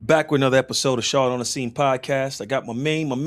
Back with another episode of Charlotte on the Scene podcast. I got my main man,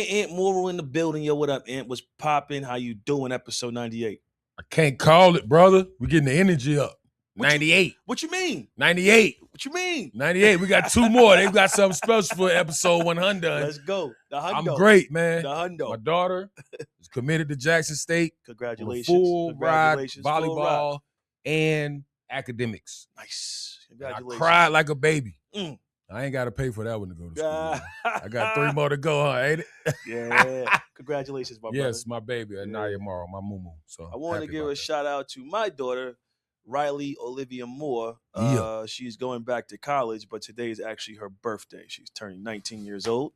Aunt Moral in the building. Yo, what up, Aunt? What's popping? How you doing? Episode 98. I can't call it, brother. We're getting the energy up. 98. What you mean? 98. What you mean? 98. We got two more. They've got something special for episode 100. Let's go. The hundo. I'm great, man. The hundo. My daughter is committed to Jackson State. Congratulations. Full ride, Congratulations. volleyball, and academics. Nice. And Congratulations. I cried like a baby. Mm. I ain't got to pay for that one to go to school. man. I got 3 more to go, huh? Ain't it? Yeah. Congratulations, my brother. Yes, my baby, Anaya Morrow, my moo-moo. So I want to happy give about a shout out to my daughter, Riley Olivia Moore. Yeah. She's going back to college, but today is actually her birthday. She's turning 19 years old.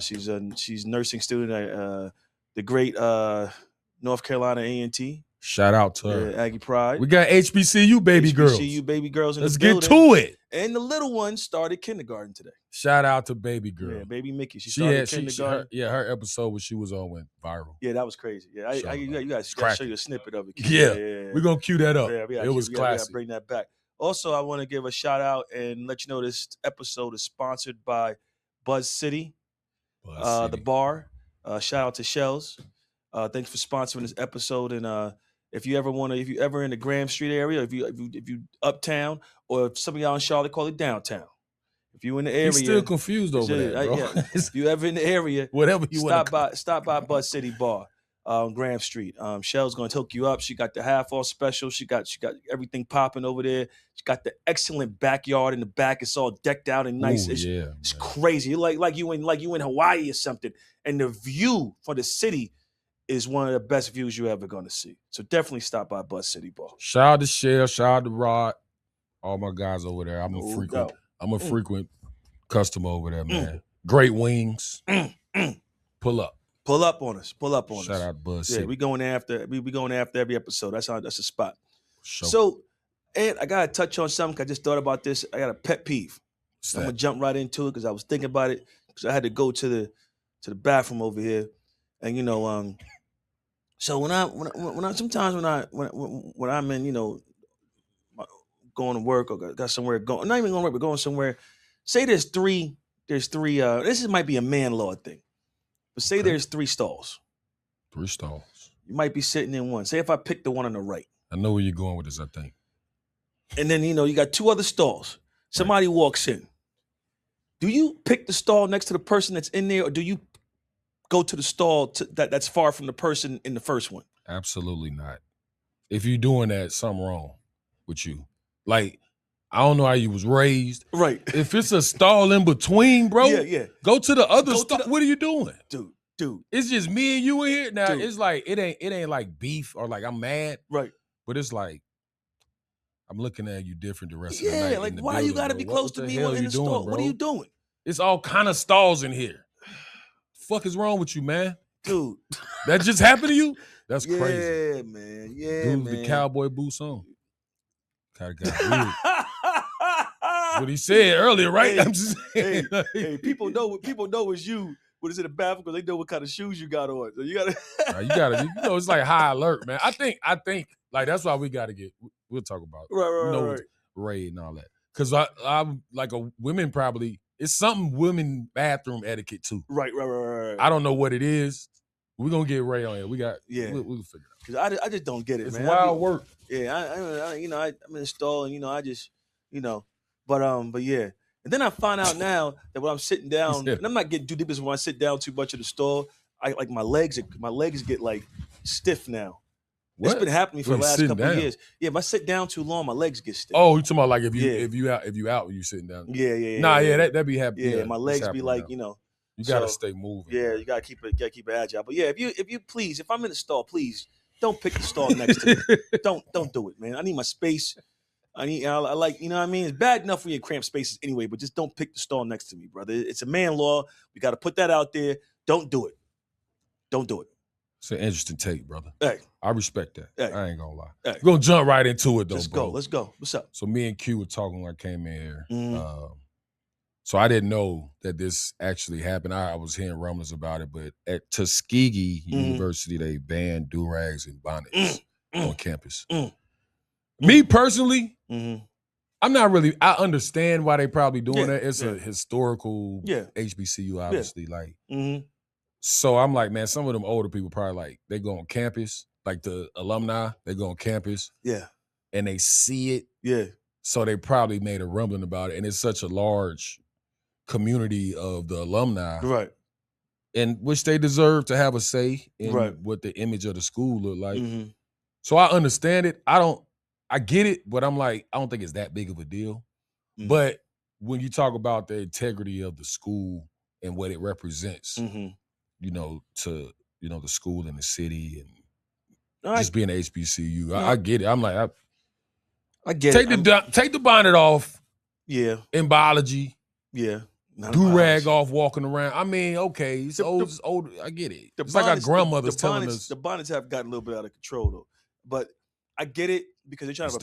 She's a nursing student at the great North Carolina A&T. Shout out to her. Aggie Pride. We got HBCU baby girls. HBCU baby girls in Let's the get building. to it. And the little one started kindergarten today. Shout out to baby girl. Yeah, baby Mickey. She started kindergarten. Her episode when she was on went viral. Yeah, that was crazy. Yeah, you guys It's gotta show you a snippet of it. Yeah. We're gonna cue that up. Yeah, It was we gotta classic. bring that back. Also, I want to give a shout out and let you know this episode is sponsored by Buzz City, the bar. Shout out to Shells. Thanks for sponsoring this episode. And if you ever in the Graham Street area, if you uptown, or if some of y'all in Charlotte call it downtown. If you in the area, He's still confused over that, bro. yeah. If you ever in the area, Whatever you want. stop by Buzz City Bar on Graham Street. Shell's gonna hook you up. She got the half off special. She got everything popping over there. She got the excellent backyard in the back. It's all decked out and nice. It's crazy. Like you in Hawaii or something. And the view for the city is one of the best views you're ever gonna see. So definitely stop by Buzz City Bar. Shout out to Shell. Shout out to Rod. All my guys over there. I'm a frequent customer over there, man. Great wings. Pull up. Pull up on us. Shout out to Buzz City. Yeah, we going after every episode. That's a spot. Sure. So, and I gotta touch on something. I just thought about this. I got a pet peeve. I'm gonna jump right into it because I was thinking about it because I had to go to the bathroom over here, and so when I'm in going to work or got somewhere going, not even going to work, but going somewhere. Say there's three. This might be a man law thing, but say there's 3 stalls. 3 stalls. You might be sitting in one. Say if I pick the one on the right. I know where you're going with this, I think. And then, you got 2 other stalls. Somebody walks in. Do you pick the stall next to the person that's in there, or do you go to the stall that's far from the person in the first one? Absolutely not. If you're doing that, something wrong with you. Like, I don't know how you was raised. Right. If it's a stall in between, bro, yeah. go to the other stall. What are you doing? Dude. It's just me and you in here. Now, Dude. It's like, it ain't like beef or like I'm mad. Right. But it's like, I'm looking at you different the rest of the night. Yeah, like why you gotta be close to me in the stall? What are you doing? It's all kind of stalls in here. Fuck is wrong with you, man? Dude. That just happened to you? That's crazy. Yeah, man. Dude, the cowboy boots on. Kind of got weird. That's what he said earlier, right? Hey, I'm just saying. Hey, people know it's you when it's in the bathroom because they know what kind of shoes you got on. So you gotta it's like high alert, man. I think like that's why we gotta we'll talk about it. Right. Ray and all that. Cause I'm like women probably, it's something women bathroom etiquette too. Right. I don't know what it is. We're gonna get Ray on here. We'll figure it out. Because I just don't get it, it's man. It's wild work. Yeah, I'm in the stall and I just, but yeah. And then I find out now that when I'm sitting down, and I'm not getting too deep as when I sit down too much of the stall, my legs get like stiff now. What? It's been happening for the last couple of years. Yeah, if I sit down too long, my legs get stiff. Oh, you talking about like if you out, you sitting down? Yeah. That be happening. Yeah, my legs be like, You gotta stay moving. Yeah, you gotta keep it agile. But yeah, if I'm in the stall, please don't pick the stall next to me. Don't do it, man. I need my space. I like, you know what I mean? It's bad enough when you cramp spaces anyway, but just don't pick the stall next to me, brother. It's a man law. We got to put that out there. Don't do it. Don't do it. It's an interesting take, brother. Hey. I respect that. Hey. I ain't gonna lie. Hey. We're gonna jump right into it though, Let's go. What's up? So me and Q were talking when I came in here. Mm-hmm. So I didn't know that this actually happened. I was hearing rumblings about it, but at Tuskegee University, they banned do-rags and bonnets on campus. Me personally, I'm not really. I understand why they probably doing Yeah, that. It's a historical Yeah. HBCU, obviously. Like, Mm-hmm. so I'm like, man, some of them older people probably like they go on campus, like the alumni, they go on campus, Yeah. and they see it. Yeah. So they probably made a rumbling about it, and it's such a large community of the alumni, Right. and which they deserve to have a say in Right. what the image of the school look like. Mm-hmm. So I understand it. I get it, but I'm like, I don't think it's that big of a deal. Mm-hmm. But when you talk about the integrity of the school and what it represents, Mm-hmm. you know, to the school and the city and I just being an HBCU, No. I get it. I'm like, I get take it. take the bonnet off Yeah. in biology. Yeah. Do rag off walking around. I mean, okay, it's old. I get it. It's like our grandmothers telling us. The bonnets have gotten a little bit out of control though, but I get it because they're trying to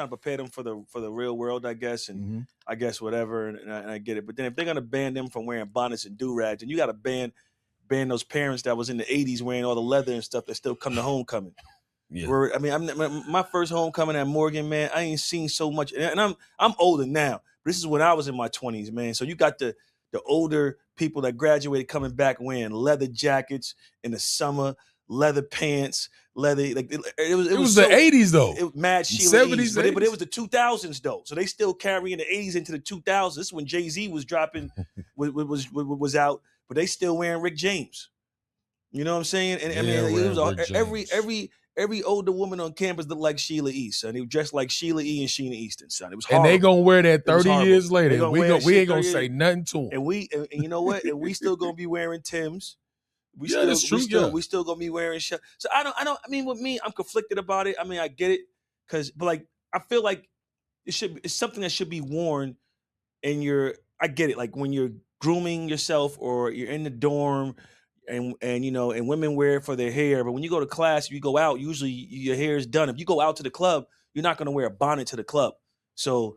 prepare them for the real world, I guess, and I guess whatever, and I get it. But then if they're gonna ban them from wearing bonnets and do rags, then you got to ban those parents that was in the '80s wearing all the leather and stuff that still come to homecoming. Yeah. Where, I mean, my first homecoming at Morgan, man, I ain't seen so much, and I'm older now. This is when I was in my 20s, man. So you got the older people that graduated coming back wearing leather jackets in the summer, leather pants, leather. Like it was the 80s though. It was mad Sheila E's, but it was the 2000s though. So they still carrying the 80s into the 2000s. This is when Jay-Z was dropping, was out, but they still wearing Rick James. You know what I'm saying? And I mean, it was every older woman on campus looked like Sheila E. Son. They were dressed like Sheila E. and Sheena Easton, son. It was horrible. And they gonna wear that 30 years later. We ain't gonna say nothing to them. And you know what? And we still gonna be wearing Timbs. We still gonna be wearing shit. So I mean, with me, I'm conflicted about it. I mean, I get it, but like I feel like it's something that should be worn I get it, like when you're grooming yourself or you're in the dorm. And women wear it for their hair, but when you go to class, if you go out, usually your hair is done. If you go out to the club, you're not going to wear a bonnet to the club. So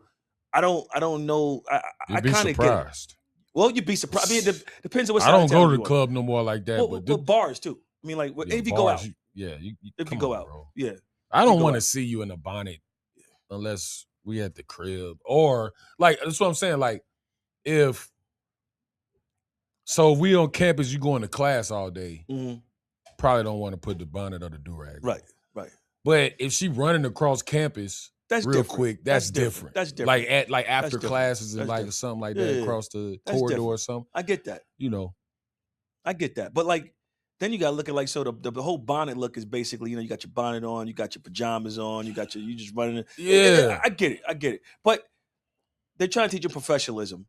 I don't know. I kind of get it. Well, you'd be surprised. I mean, it depends on what. I don't go to the club no more like that. But bars too. I mean, like if you go out, if you go out, bro. Yeah. I don't want to see you in a bonnet unless we at the crib or like that's what I'm saying. Like if. So if we on campus, you going to class all day, probably don't want to put the bonnet or the do-rag. Right. But if she running across campus quick, that's different. That's different. Like after classes and like something like that across the corridor or something. I get that. I get that. But like then you got to look at like so the whole bonnet look is basically, you got your bonnet on, you got your pajamas on, you just running. Yeah. I get it. But they're trying to teach you professionalism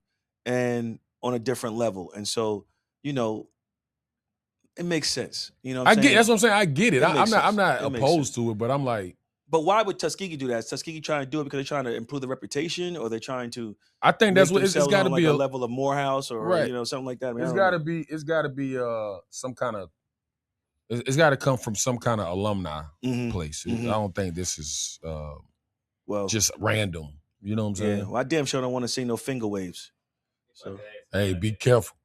and on a different level. And so, it makes sense. You know what I'm saying? That's what I'm saying. I get it. I'm not opposed to it, but I'm like. But why would Tuskegee do that? Is Tuskegee trying to do it because they're trying to improve the reputation, or they're trying to? I think that's what it's got to be a level of Morehouse, or something like that. I mean, it's got to be. It's got to be some kind of. It's got to come from some kind of alumni place. I don't think this is just random. You know what I'm saying? Yeah. Well, I damn sure don't want to see no finger waves. So hey, be careful.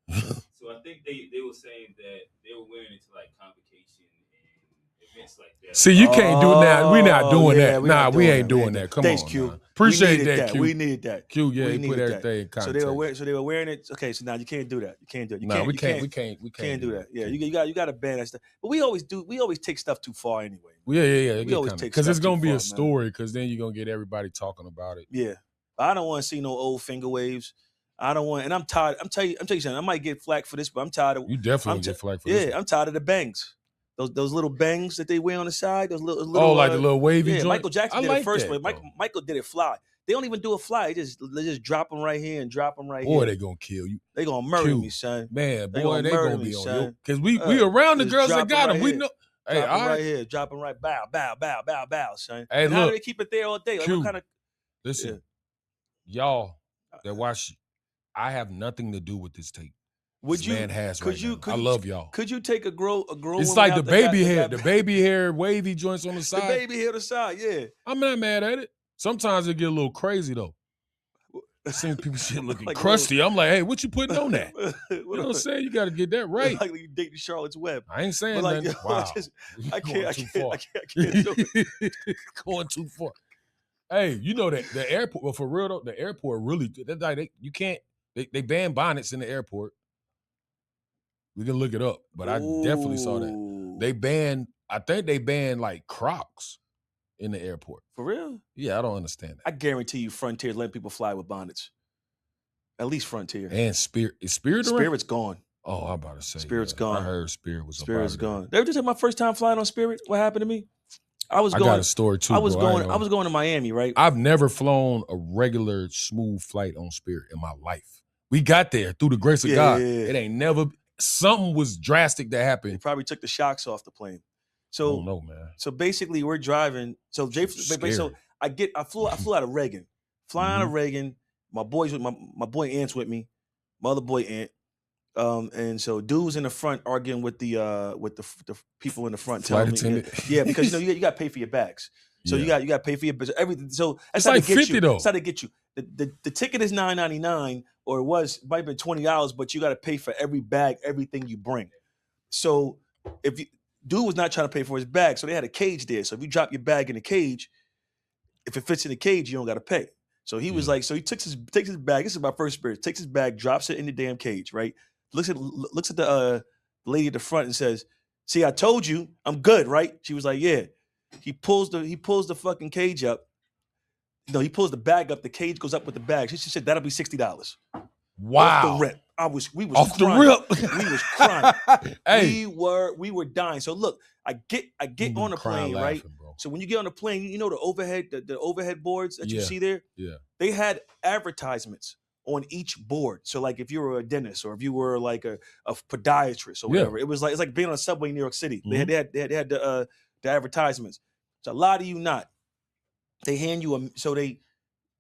So I think they were saying that they were wearing it to like convocation and events like that. See, you can't do that. We're not doing that. Nah, we ain't doing that. Come on, Q. Appreciate that, Q. We needed that. Q, yeah, he put everything in context. So they were wearing it. Okay, so now you can't do that. You can't do it. We can't do that. Yeah, you got to ban that stuff. But we always do. We always take stuff too far anyway. Yeah. We always take because it's gonna be a story. Because then you're gonna get everybody talking about it. Yeah, I don't want to see no old finger waves. I don't want, and I'm tired. I'm telling you something. I might get flack for this, but I'm tired of. You definitely get flack for this. Yeah, I'm tired of the bangs. Those little bangs that they wear on the side. Those little. Like the little wavy joint. Michael Jackson did it first, but Michael did it fly. They don't even do a fly. They just drop them right here and drop them right here. Boy, they gonna kill you. They gonna murder me, son. Man, they gonna be on you. Because we around the girls that got them. We know. Hey, drop them right here. Drop them right. Bow, son. Hey, look. How do they keep it there all day? Like, what kind of? Listen, y'all that watch. I have nothing to do with this tape. Man has I love y'all. Could you take a grown? It's like the baby hair, wavy joints on the side. The baby hair on the side, yeah. I'm not mad at it. Sometimes it get a little crazy though. I seen people shit looking like crusty. I'm like, hey, what you putting on that? You know what I'm saying? You got to get that right. Like you dating Charlotte's Web. I ain't saying that. Wow. I can't do it. Going too far. Hey, you know that the airport, well, for real though, the airport really, you can't, they ban bonnets in the airport. We can look it up, but I definitely saw that. Ooh. I think they banned like Crocs in the airport. For real? Yeah, I don't understand I that. guarantee you Frontier letting people fly with bonnets. At least Frontier. And Spirit, is Spirit around? Spirit's gone. Oh, I'm about to say. Spirit's yeah. gone. I heard Spirit was Spirit's up out of gone. They ever just had my first time flying on Spirit? What happened to me? I got a story too. I was bro. going to Miami, right? I've never flown a regular smooth flight on Spirit in my life. We got there through the grace of God. Yeah. It ain't never, something was drastic that They happened. probably took the shocks off the plane. I So don't know, man. So basically, we're driving. So I flew out of Reagan. Flying out of Reagan. My boys with my boy Ant's with me. My other boy Ant. And so dude's in the front arguing with the people in the front. Flight telling me, attendant. yeah, because you got to pay for your bags. So you got to pay for your everything. So It's that's how like they get 50 you. though. That's how they get you. The ticket is $9.99, or it might have been $20, but you got to pay for every bag, everything you bring. So if you dude was not trying to pay for his bag, so they had a cage there. So if you drop your bag in the cage, if it fits in the cage, you don't got to pay. So he was like, so he takes his bag. This is my first Spirit. Takes his bag, drops it in the damn cage, right? Looks at the lady at the front and says, "See, I told you, I'm good, right?" She was like, "Yeah." He pulls the fucking cage up. No, he pulls the bag up. The cage goes up with the bag. She said, "That'll be $60." Wow. Off the rip. We was Off crying. the rip. We was crying. Hey. We were dying. So look, I get on the plane, right? Bro. So when you get on the plane, you know the overhead boards that you see there? Yeah. They had advertisements on each board. So like if you were a dentist or if you were like a podiatrist or whatever, it's like being on a subway in New York City. Mm-hmm. They had the advertisements. So a lot of you not. They hand you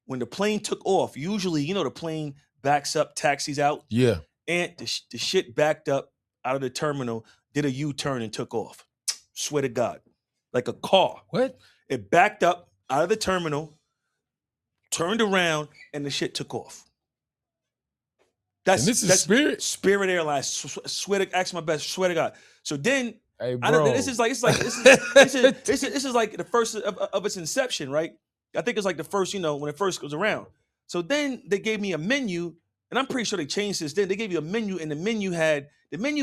when the plane took off, usually, the plane backs up, taxis out. Yeah. And the shit backed up out of the terminal, did a U-turn and took off. Swear to God. Like a car. What? It backed up out of the terminal, turned around, and the shit took off. And this is Spirit? Spirit Airlines. Swear to, ask my best, swear to God. So then, hey, bro. This is like the first of its inception, right? I think it's like the first, when it first goes around. So then they gave me a menu, and I'm pretty sure they changed this then. They gave you a menu, and the menu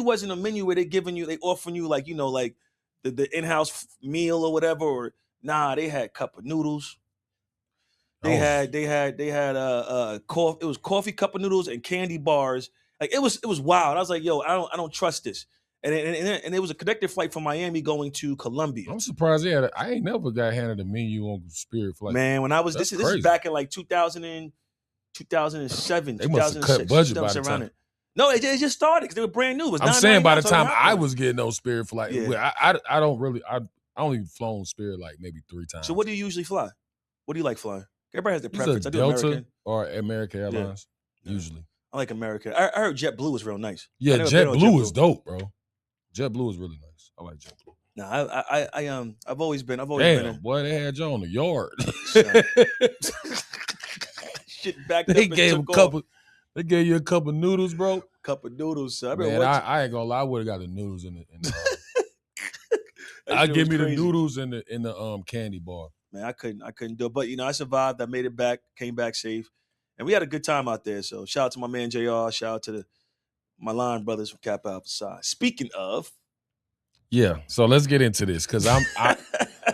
wasn't a menu where they offering you like, like the in-house meal or whatever, or nah, they had cup of noodles. They had coffee. It was coffee, cup of noodles, and candy bars. Like it was wild. I was like, yo, I don't trust this. And it was a connected flight from Miami going to Colombia. I'm surprised I ain't never got handed a menu on Spirit flight. Man, when I was this is back in like 2007, they must have cut budget by the time. No, it just started because they were brand new. I'm saying by the time I was getting on Spirit flight, I only flown Spirit like maybe 3 times. So what do you usually fly? What do you like flying? Everybody has their preference. I do Delta American or American Airlines usually. I like American. I heard JetBlue was real nice. Yeah, JetBlue is dope, bro. JetBlue is really nice. I like JetBlue. Nah, I've always been. Damn, boy, they had you on the yard. Shit back. They gave a couple. They gave you a cup of noodles, bro. Cup of noodles. So Man, I ain't gonna lie. I would have got the noodles in the. I give me the noodles in the candy bar. Man, I couldn't do it. But I survived. I made it back. Came back safe, and we had a good time out there. So shout out to my man JR. Shout out to my line brothers from Kappa Alpha Psi. Speaking of, yeah. So let's get into this because I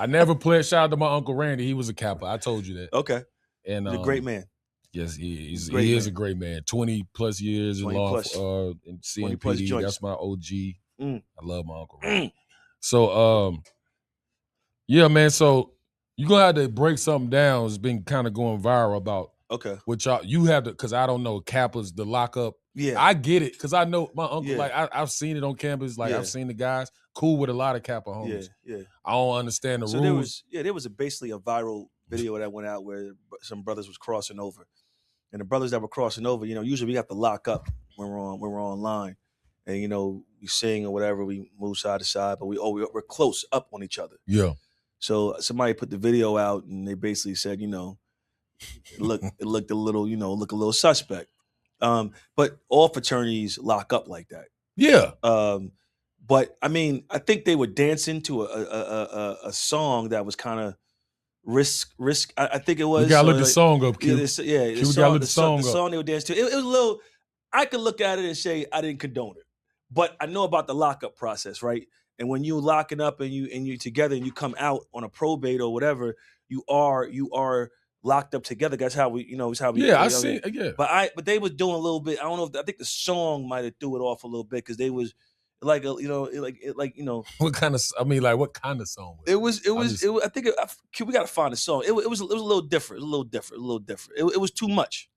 never played. Shout out to my uncle Randy. He was a Kappa. I told you that. Okay. And he's a great man. Yes, he is a great man. 20 plus years in law in CMPD. That's my OG. I love my uncle Randy. So yeah, man. So you're gonna have to break something down. It's been kind of going viral about what you have to, because I don't know, Kappa's the lockup. Yeah, I get it because I know my uncle. Like I've seen it on campus. Like I've seen the guys cool with a lot of Kappa homies. Yeah. I don't understand the rules. There was basically a viral video that went out where some brothers was crossing over, and the brothers that were crossing over, usually we have to lock up when we're online, and we sing or whatever, we move side to side, but we're close up on each other. Yeah. So somebody put the video out, and they basically said, it looked a little suspect. But all fraternities lock up like that. Yeah. But I mean, I think they were dancing to a song that was kind of Risk. I think it was. We gotta look the like, song up, Yeah, Q. the We gotta look the song the up. song they were dancing to. It was a little. I could look at it and say I didn't condone it, but I know about the lockup process, right? And when you locking up and you together and you come out on a probate or whatever, you are locked up together. That's how we, it's how we. Yeah, I you know, see. Yeah. But they was doing a little bit. I don't know. I think the song might have threw it off a little bit because they was like What kind of? I mean, like, what kind of song? it was. I think we gotta find a song. It was a little different. It was too much.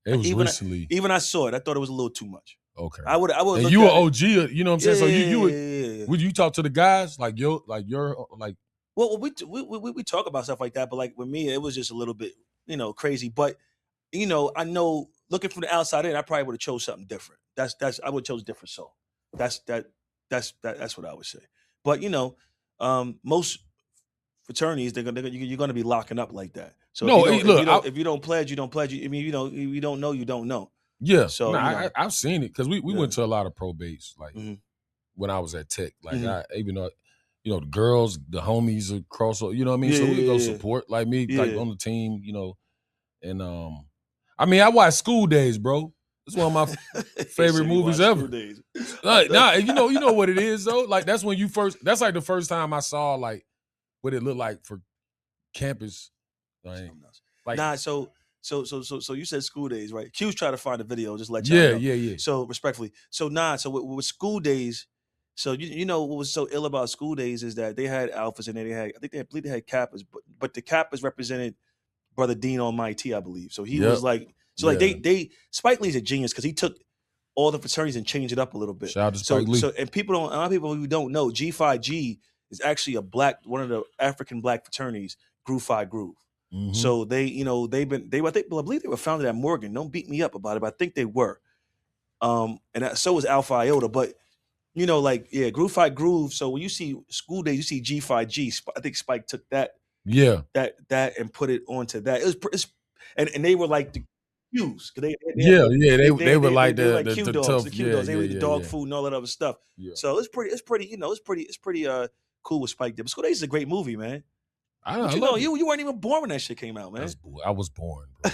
It was Even recently. Even I saw it. I thought it was a little too much. Okay. I would. And you were OG. You know what I'm saying? So you would. Yeah. Would you talk to the guys like your Well, we talk about stuff like that, but like with me, it was just a little bit crazy. But I know looking from the outside in, I probably would have chose something different. I would have chose a different song. That's what I would say. But most fraternities you're gonna be locking up like that. So No, if you don't pledge, you don't pledge. I mean, you don't know, you don't know. Yeah. So I've seen it because we Yeah. went to a lot of probates like Mhm. when I was at Tech. Like Mhm. even though the girls, the homies across, you know what I mean? So we go Yeah. support like me, like Yeah. on the team, and I mean I watch School Days, bro. It's one of my favorite movies ever. You know what it is though. Like that's when that's like the first time I saw like what it looked like for campus. Like So you said School Days, right? Q's trying to find a video, just let you know. Yeah. So respectfully, so with School Days, so you know what was so ill about School Days is that they had alphas and I believe they had kappas, but the kappas represented Brother Dean Almighty, I believe. So he was like, Spike Lee's a genius because he took all the fraternities and changed it up a little bit. Shout out to Spike Lee. So and a lot of people who don't know, G5G is actually one of the African black fraternities, Groove Phi Groove. Mhm. So they, I believe they were founded at Morgan. Don't beat me up about it, but I think they were. So was Alpha Iota. But Groove Phi Groove. So when you see School Days, you see G5G. I think Spike took that and put it onto that. And they were like the Qs. They were like the Q the dogs. tough. The Q dogs. They were the dog food and all that other stuff. Yeah. So it's pretty cool what Spike did. But School Days is a great movie, man. You weren't even born when that shit came out, man. I was born, bro.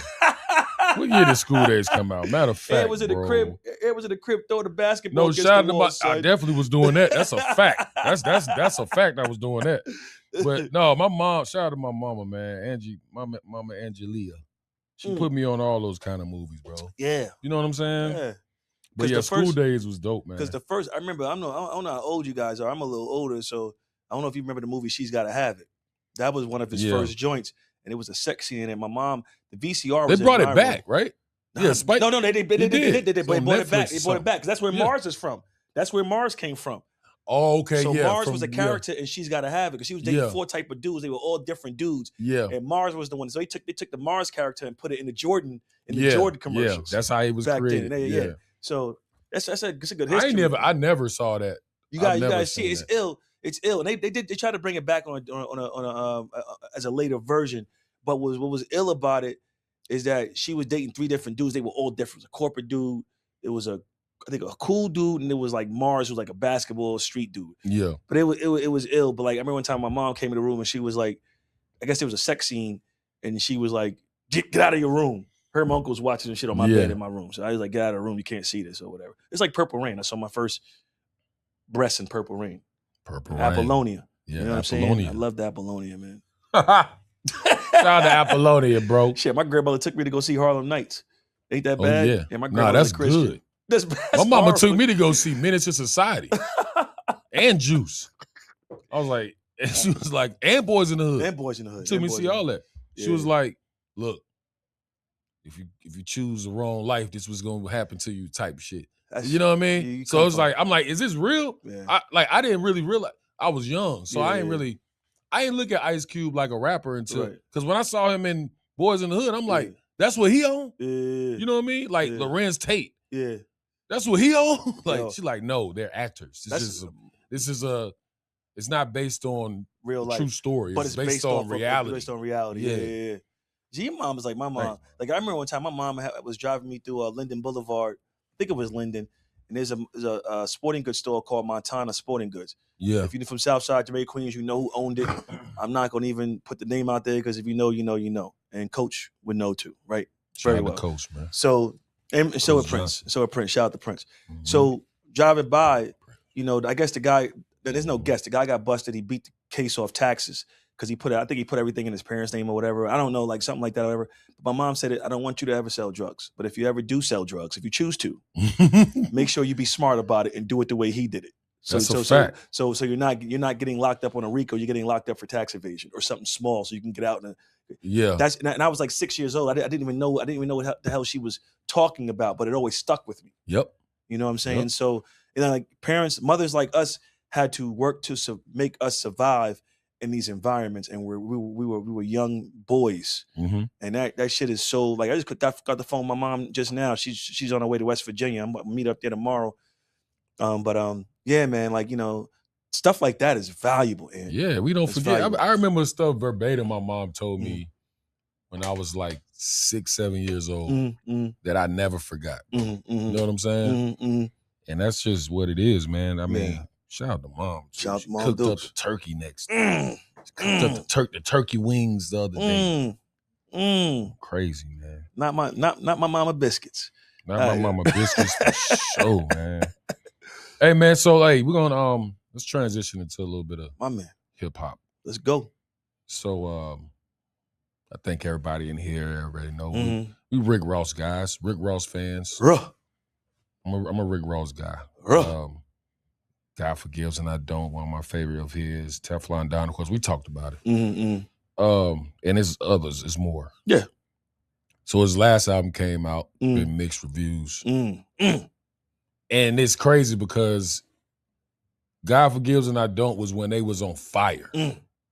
What year did School Days come out? Matter of fact, it was in the crib. It was in the crib. Throw the basketball. No, shout out to I definitely was doing that. That's a fact. That's a fact. I was doing that. But no, my mom. Shout out to my mama, man. Angie, mama Angelia. She put me on all those kind of movies, bro. Yeah. You know what I'm saying? Yeah. But yeah, School Days was dope, man. Because I remember. I don't know how old you guys are. I'm a little older, so I don't know if you remember the movie She's Gotta Have It. That was one of his first joints, and it was a sex scene in it. My mom, the VCR was they brought it back, right? Yeah, Spike. No, they did. They brought it back. They brought it back because that's where Mars is from. That's where Mars came from. Oh, okay. So Mars was a character, and She's Gotta Have It because she was dating 4 type of dudes. They were all different dudes. Yeah. And Mars was the one. So they took the Mars character and put it in the Jordan Jordan commercials. Yeah, that's how he was back created. Then. Yeah. So that's a good history. I never saw that. You guys see it's ill. It's ill. And they tried to bring it back on as a later version. But what was ill about it is that she was dating 3 different dudes. They were all different. It was a corporate dude. It was a cool dude, and it was like Mars, who was like a basketball street dude. Yeah. But it was ill. But like I remember one time my mom came in the room and she was like, I guess there was a sex scene, and she was like, get out of your room. Her and my uncle was watching the shit on my bed in my room. So I was like, get out of the room, you can't see this or whatever. It's like Purple Rain. I saw my first breasts in Purple Rain. Apollonia. Yeah, you know what I'm saying? I love the Apollonia, man. Shout out to Apollonia, bro. Shit, my grandmother took me to go see Harlem Nights. Ain't that bad? Oh, yeah. My grandmother's that's good. That's my mama took me to go see Miniature Society and Juice. I was like, and she was like, and Boys in the Hood. And Boys in the Hood. Took me to see all that. She was like, look, if you choose the wrong life, this was gonna happen to you type shit. You know what I mean? So it's like, I'm like, is this real? Yeah. I didn't really realize. I was young, so I ain't look at Ice Cube like a rapper until, because when I saw him in Boys in the Hood, I'm like, that's what he on? Yeah. You know what I mean? Like Lorenz Tate. Yeah. That's what he on? Like, she's like, no, they're actors. It's not based on real life, true story. But it's based on reality. Based on reality. Yeah. See, your mom is like my mom. Right. Like I remember one time my mom was driving me through Linden Boulevard. I think it was Linden. And there's a sporting goods store called Montana Sporting Goods. Yeah. If you're from Southside Jamaica, Queens, you know who owned it. I'm not going to even put the name out there because if you know, you know, you know. And Coach would know too, right? Shout Very out well. to Coach, man. So, and so Coach at Prince. Johnson. So at Prince. Shout out to Prince. Mhm. So driving by, you know, I guess the guy, there's no guess. The guy got busted. He beat the case off taxes because I think he put everything in his parents' name or whatever. I don't know, like something like that or whatever. But my mom said, I don't want you to ever sell drugs. But if you ever do sell drugs, if you choose to, make sure you be smart about it and do it the way he did it. That's a fact. So you're not getting locked up on a RICO. You're getting locked up for tax evasion or something small, so you can get out. Yeah, and I was like 6 years old. I didn't even know what the hell she was talking about, but it always stuck with me. Yep. You know what I'm saying? Yep. So like parents, mothers like us had to work to make us survive in these environments, and we were young boys, Mm-hmm. and that shit is so like I just got the phone with my mom just now. She's on her way to West Virginia. I'm gonna meet up there tomorrow. Yeah, man, like, you know, stuff like that is valuable. And Yeah, we don't it's forget. valuable. I remember stuff verbatim my mom told me when I was like 6, 7 years old that I never forgot. You know what I'm saying? And that's just what it is, man. I mean, shout out to mom. Shout out to Mom cooked Dukes. up the turkey next day. Cooked up the turkey wings the other day. Crazy, man. Not my mama biscuits. Not my mama biscuits for sure, man. Hey, man, so hey, we're gonna let's transition into a little bit of My man. hip hop. Let's go. So I think everybody in here already know we Rick Ross guys, Rick Ross fans. Ruh. I'm a Rick Ross guy. Ruh. God Forgives and I Don't. One of my favorite of his, Teflon Don. Of course, we talked about it. And there's others. It's more. Yeah. So his last album came out, been mixed reviews. And it's crazy because God Forgives and I Don't was when they was on fire.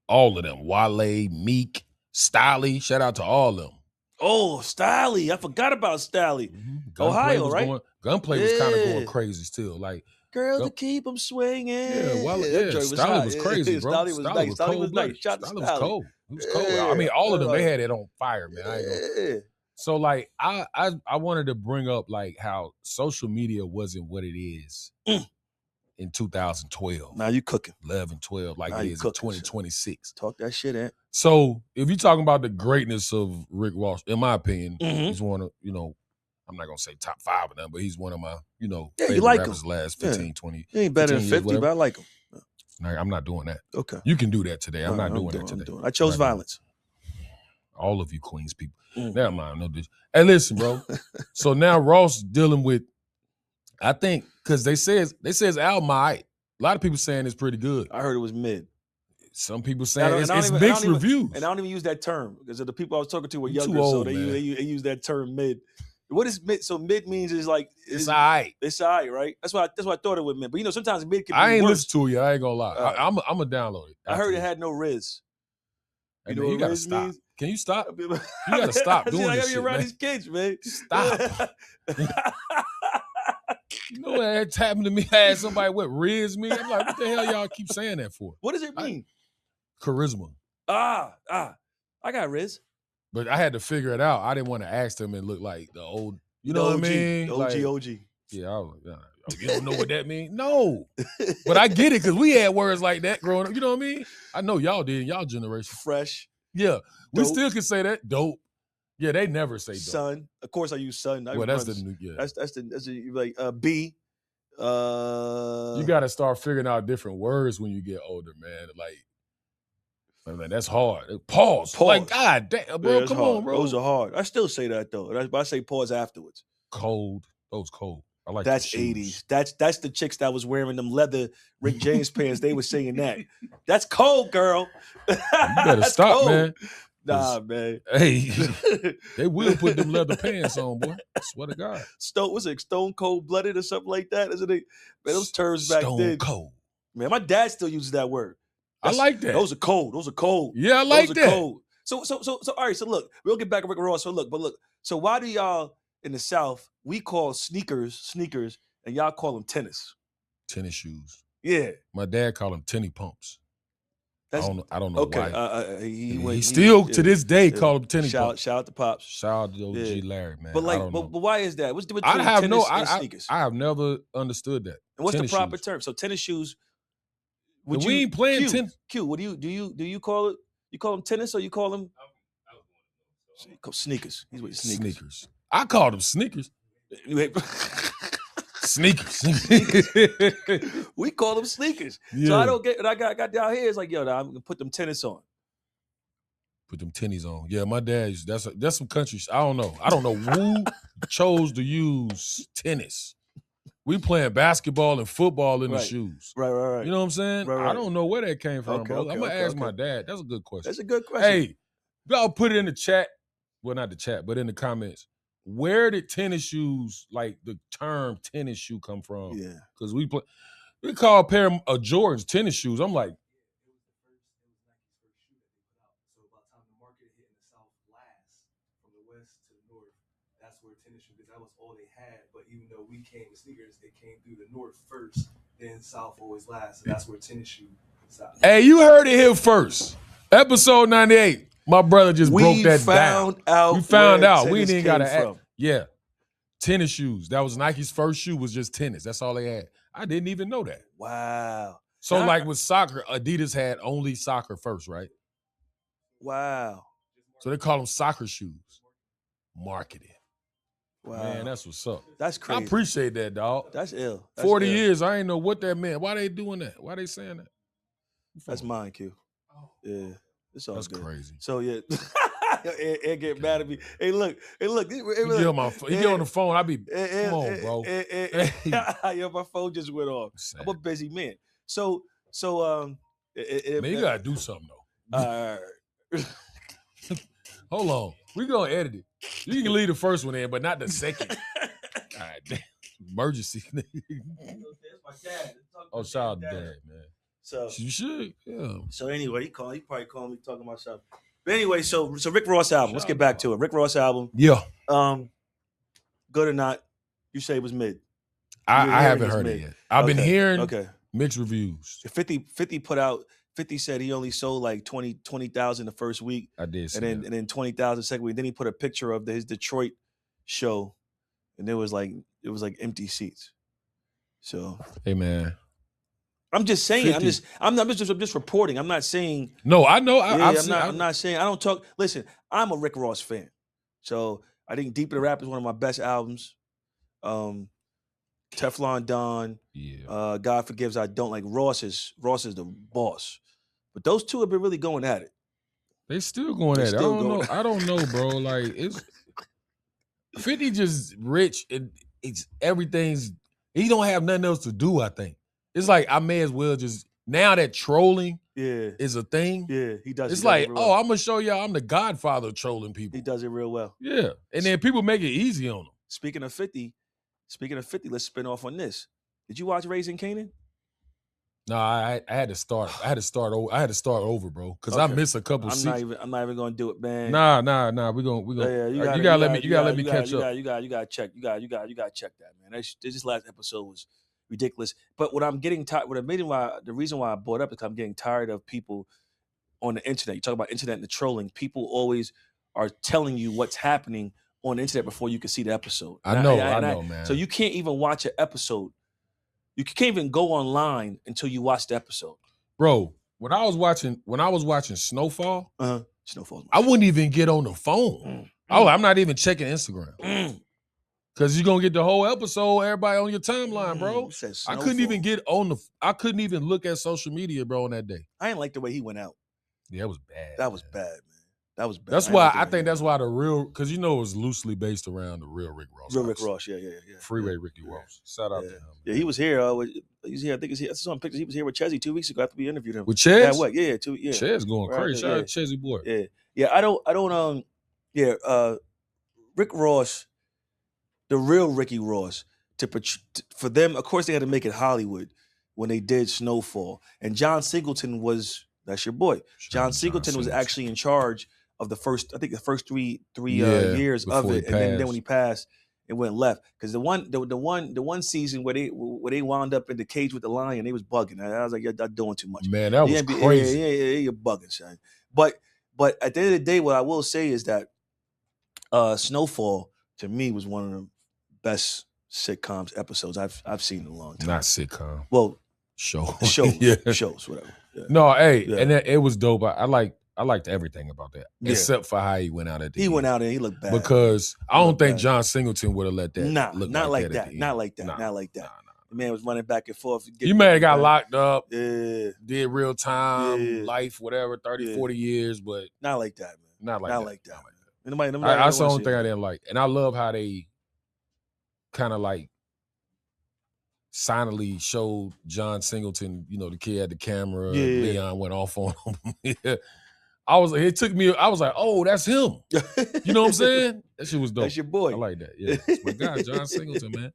All of them. Wale, Meek, Styley. Shout out to all of them. Oh, Styley. I forgot about Styley. Ohio, right? Gunplay was kind of going crazy still. Like, girls to keep them swinging. Yeah, that Styley was crazy, bro. Styley was nice. Styley was nice. Shout out to Styley was Styley. cold. He was cold. I mean, all of them, they had it on fire, man. I ain't gonna... So, like, I wanted to bring up, like, how social media wasn't what it is in 2012. Now you cooking. 11, 12, like it is in 2026. Talk that shit, Ant. So, if you're talking about the greatness of Rick Ross, in my opinion, he's one of, you know, I'm not going to say top 5 of them, but he's one of my, you know, favorite like rappers the last 15, 20. He ain't better than 50, but I like him. No, I'm not doing that. Okay. You can do that today. I'm not doing that today. I chose violence. All of you Queens people. Never mind. No, hey, listen, bro. So now Ross dealing with, I think, because they say his album, a lot of people saying it's pretty good. I heard it was mid. Some people saying it's mixed reviews. And I don't even use that term because the people I was talking to were younger, old, so they use that term mid. What is mid? So mid means is like it's all right. It's all right, right? That's what I thought it would mean. But you know, sometimes mid can be I ain't worse. listened to it yet. I ain't gonna lie. I'm gonna download it. I heard it had no Riz. You know, you gotta Riz stop. Means? Can you stop? You gotta stop doing this shit, around man. these kids, man. Stop. You know what happened to me? I had somebody what Riz me. I'm like, what the hell y'all keep saying that for? What does it mean? Charisma. I got Riz. But I had to figure it out. I didn't want to ask them and look like the old, you know what I mean? OG. Yeah, I was, you don't know what that means? No. But I get it because we had words like that growing up. You know what I mean? I know y'all did, y'all generation. Fresh. Yeah. We Dope. still can say that. Dope. Yeah, they never say dope. Son. Of course I use son. Well, that's the new, That's the like B. You gotta start figuring out different words when you get older, man. Like, man, that's hard. Pause. Like, God damn, bro, come on, bro. Those are hard. I still say that though. But I say pause afterwards. Cold. Those cold. I like that's 80s. That's the chicks that was wearing them leather Rick James pants. They were saying that. That's cold, girl. You better stop, cold. Man. Nah, man. Hey, they will put them leather pants on, boy. I swear to God. Was it Stone Cold Blooded or something like that? Isn't it? Man, those terms back then. Stone Cold. Man, my dad still uses that word. I like that. Those are cold. Yeah, I like that. Cold. So all right, so look, we'll get back to Rick Ross. So look, so why do y'all in the South, we call sneakers, and y'all call them tennis? Tennis shoes. Yeah. My dad called them tenny pumps. I don't know okay. why. He still to this day call them tenny pumps. Shout out to Pops. Shout out to OG Larry, man. But but why is that? What's the difference between tennis and sneakers? I have never understood that. And what's tennis the proper term? So tennis shoes, Would we you ain't playing Q, tennis. Q, what do you call it? You call them tennis or you call them sneakers? He's with sneakers. I call them sneakers. Sneakers. We call them sneakers. Yeah. So I don't get. And I got down here. It's like, yo, I'm gonna put them tennis on. Put them tennies on. Yeah, my dad. That's some countries. I don't know. I don't know who chose to use tennis. We playing basketball and football in the shoes. Right. You know what I'm saying? Right. I don't know where that came from, bro. I'm gonna ask my okay. dad. That's a good question. That's a good question. Hey, y'all put it in the chat. Well, not the chat, but in the comments. Where did tennis shoes, like the term tennis shoe, come from? Yeah. Because we call a pair of Jordans tennis shoes. I'm like, that's where tennis shoes, because that was all they had. But even though we came with sneakers, they came through the north first, then south always last. So that's where tennis shoe stopped. hey, you heard it here first. Episode 98. My brother just broke that down. We found out. We didn't got to act. Yeah. Tennis shoes. That was Nike's first shoe, was just tennis. That's all they had. I didn't even know that. Wow. So like with soccer, Adidas had only soccer first, right? Wow. So they call them soccer shoes. Marketing. Wow. Man, that's what's up. That's crazy. I appreciate that, dog. That's ill. That's 40 ill. years, I ain't know what that meant. Why they doing that? Why they saying that? That's mine, Q. Yeah. It's all That's good. crazy. So yeah. It get mad at me. Hey, look. He get on the phone. I be, come on, bro. Yo, my phone just went off. Sad. I'm a busy man. So Man, you gotta do something though. Hold on. We gonna edit it. You can leave the first one in, but not the second. God damn. Emergency. Oh, shout out to Dad, man. So You should. Yeah. So anyway, he probably called me talking about something. But anyway, so Rick Ross album. Let's get back to it. Rick Ross album. Yeah. Good or not? You say it was mid. I haven't heard it yet. I've been hearing mixed reviews. 50 put out. 50 said he only sold like 20,000 the first week. I did see and that. then 20,000 second week. Then he put a picture of his Detroit show, and it was like empty seats. So hey man, I'm just saying. 50. I'm just reporting. I'm not saying. No, I know. I'm not saying. I don't talk. Listen, I'm a Rick Ross fan, so I think Deep in the Rap is one of my best albums. Teflon Don. Yeah. God Forgives I Don't. Like Ross is the boss, but those two have been really going at it. They still going at it. I don't know, bro. Like it's 50 just rich and it's everything's. He don't have nothing else to do. I think it's like I may as well just now that trolling is a thing. Yeah, he does. It's like, oh, I'm gonna show y'all I'm the godfather of trolling people. He does it real well. Yeah, and then people make it easy on him. Speaking of 50, let's spin off on this. Did you watch Raising Kanan? No, I had to start. I had to start over, bro, because I missed a couple. I'm not even gonna do it, man. Nah. We gonna. You gotta let me catch up. You gotta check. You gotta check that, man. This last episode was ridiculous. But what I'm getting tired. The reason why I brought up is because I'm getting tired of people on the internet. You talk about internet and the trolling. People always are telling you what's happening on the internet before you can see the episode. I know, man. So you can't even watch an episode. You can't even go online until you watch the episode. Bro, when I was watching Snowfall, Snowfall, I wouldn't even get on the phone. I'm not even checking Instagram. Cause you're gonna get the whole episode, everybody on your timeline, bro. I couldn't even look at social media, bro, on that day. I didn't like the way he went out. Yeah, it was bad. That was bad, man. That was bad. That's why I think that's why the real, because it was loosely based around the real Rick Ross. Real Rick Ross, yeah. Freeway Ricky Ross. Shout out to him. Yeah, he was here. He's here. I think I saw some pictures. He was here with Chezzy 2 weeks ago after we interviewed him. With Chez? Yeah. Chez going crazy. Shout out to Chezzy boy. Yeah. I don't. Rick Ross, the real Ricky Ross, for them, of course, they had to make it Hollywood when they did Snowfall, and John Singleton that's your boy. John Singleton was actually in charge of the first 3 years of it, and then when he passed, it went left because the one season where they wound up in the cage with the lion, they was bugging. I was like, you're doing too much, man. That was crazy. Yeah, you're bugging, son. But at the end of the day, what I will say is that Snowfall to me was one of the best sitcoms episodes I've seen in a long time. Not sitcom. Well, shows, Yeah. shows, whatever. Yeah. No, hey, Yeah. and it was dope. I liked everything about that, Yeah. except for how he went out at the He end. went out there, he looked bad. Because I don't looked think bad. John Singleton would have let that Nah, look not like like that. that. At the Not end. like that. Nah, Not like that. nah. The man was running back and forth. You may have got locked up, Yeah. did real time, Yeah. life, whatever, 30, Yeah. 40 years, but Not like that, man. not like Not that. like that. Not like that. Nobody That's the wanna only see thing it. I didn't like. And I love how they kind of like silently showed John Singleton, the kid had the camera, Yeah. Leon went off on him. Yeah. I was like, oh, that's him. You know what I'm saying? That shit was dope. That's your boy. I like that. Yeah. It's my guy, John Singleton, man.